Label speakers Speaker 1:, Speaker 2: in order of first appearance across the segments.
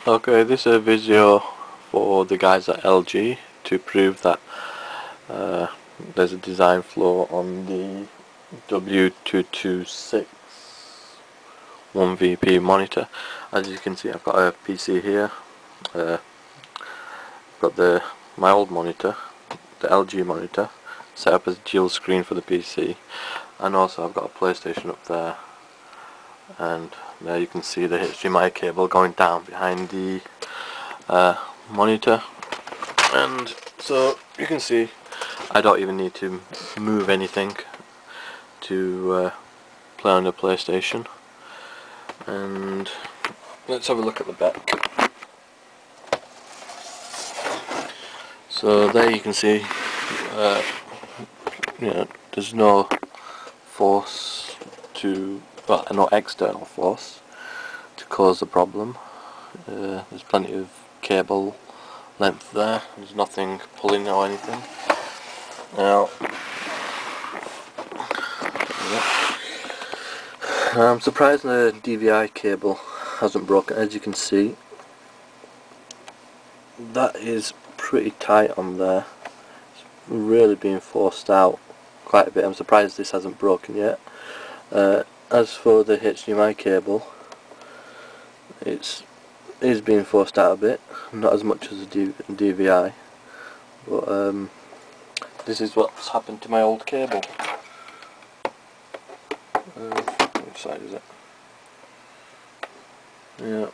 Speaker 1: Okay, this is a video for the guys at LG to prove that there's a design flaw on the W2261VP monitor. As you can see, I've got a PC here. Got my old monitor, the LG monitor, set up as dual screen for the PC, and also I've got a PlayStation up there. And there you can see the HDMI cable going down behind the monitor, and so you can see I don't even need to move anything to play on the PlayStation. And let's have a look at the back. So there you can see there's no force no external force to cause the problem. There's plenty of cable length there. There's nothing pulling or anything. Now, I'm surprised the DVI cable hasn't broken. As you can see, that is pretty tight on there. It's really being forced out quite a bit. I'm surprised this hasn't broken yet. As for the HDMI cable, it is being forced out a bit, not as much as the DVI, but this is what's happened to my old cable. Which side is it? Yeah,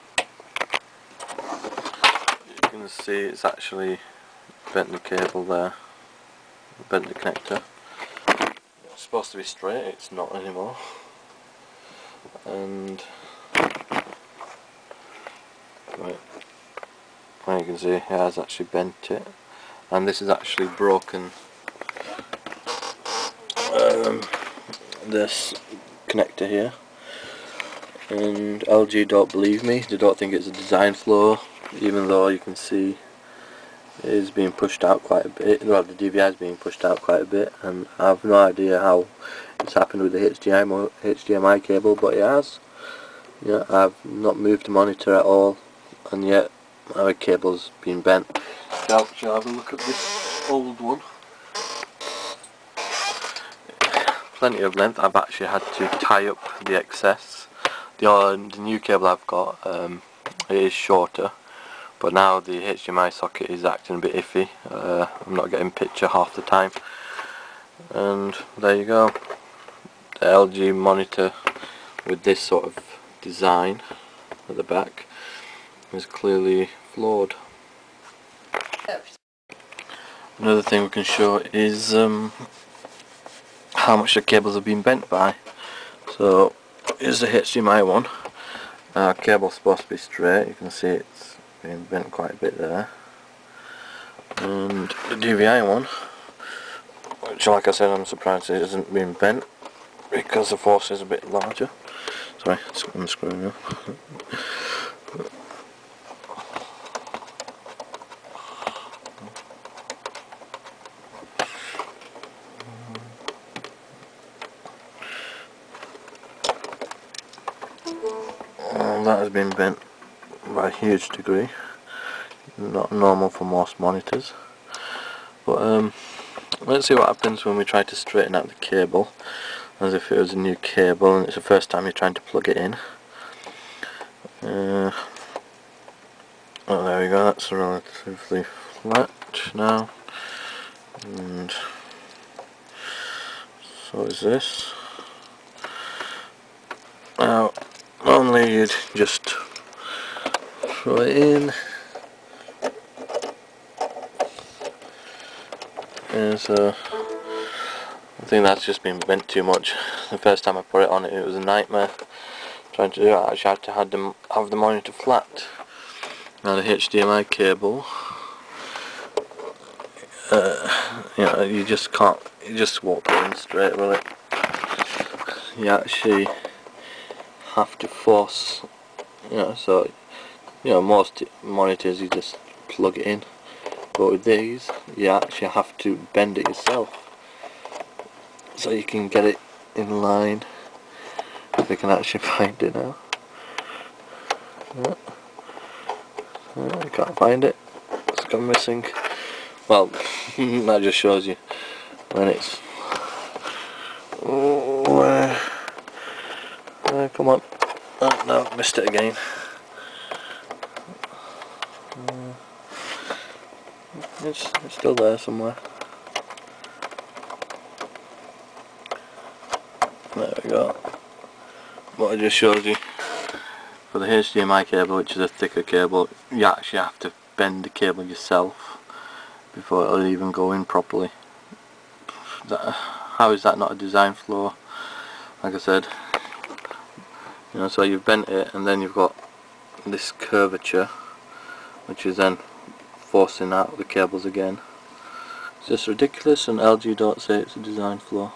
Speaker 1: you can see it's actually bent the cable there, bent the connector. It's supposed to be straight, it's not anymore. And right, you can see it has actually bent it, and this is actually broken this connector here. And LG don't believe me, they don't think it's a design flaw, even though you can see it is being pushed out quite a bit. Well, the DVI is being pushed out quite a bit, and I have no idea how it's happened with the HDMI cable, but it has. Yeah, I've not moved the monitor at all, and yet our cable's been bent. Now, shall I have a look at this old one? Plenty of length. I've actually had to tie up the excess. The new cable I've got, it is shorter, but now the HDMI socket is acting a bit iffy. I'm not getting picture half the time. And there you go. The LG monitor with this sort of design at the back is clearly flawed. Another thing we can show is how much the cables have been bent by. So here's the HDMI one. Cable's supposed to be straight. You can see it's been bent quite a bit there. And the DVI one, which, like I said, I'm surprised it hasn't been bent because the force is a bit larger. Sorry, I'm screwing up. That has been bent by a huge degree. Not normal for most monitors. But let's see what happens when we try to straighten out the cable, as if it was a new cable and it's the first time you're trying to plug it in. Oh, there we go, that's relatively flat now. And so is this. Now, normally you'd just throw it in. And so I think that's just been bent too much. The first time I put it on it was a nightmare trying to do it. I actually had to have the monitor flat. Now the HDMI cable, you just can't, you just won't go in straight, will it? You actually have to force, so most monitors you just plug it in, but with these you actually have to bend it yourself so you can get it in line. If we can actually find it now. I can't find it. It's gone missing. Well, that just shows you when it's. Oh, come on! Oh, no, missed it again. It's still there somewhere. There we go. What I just showed you. For the HDMI cable, which is a thicker cable, you actually have to bend the cable yourself before it'll even go in properly. How is that not a design flaw? Like I said, you know, so you've bent it and then you've got this curvature which is then forcing out the cables again. It's just ridiculous, and LG don't say it's a design flaw.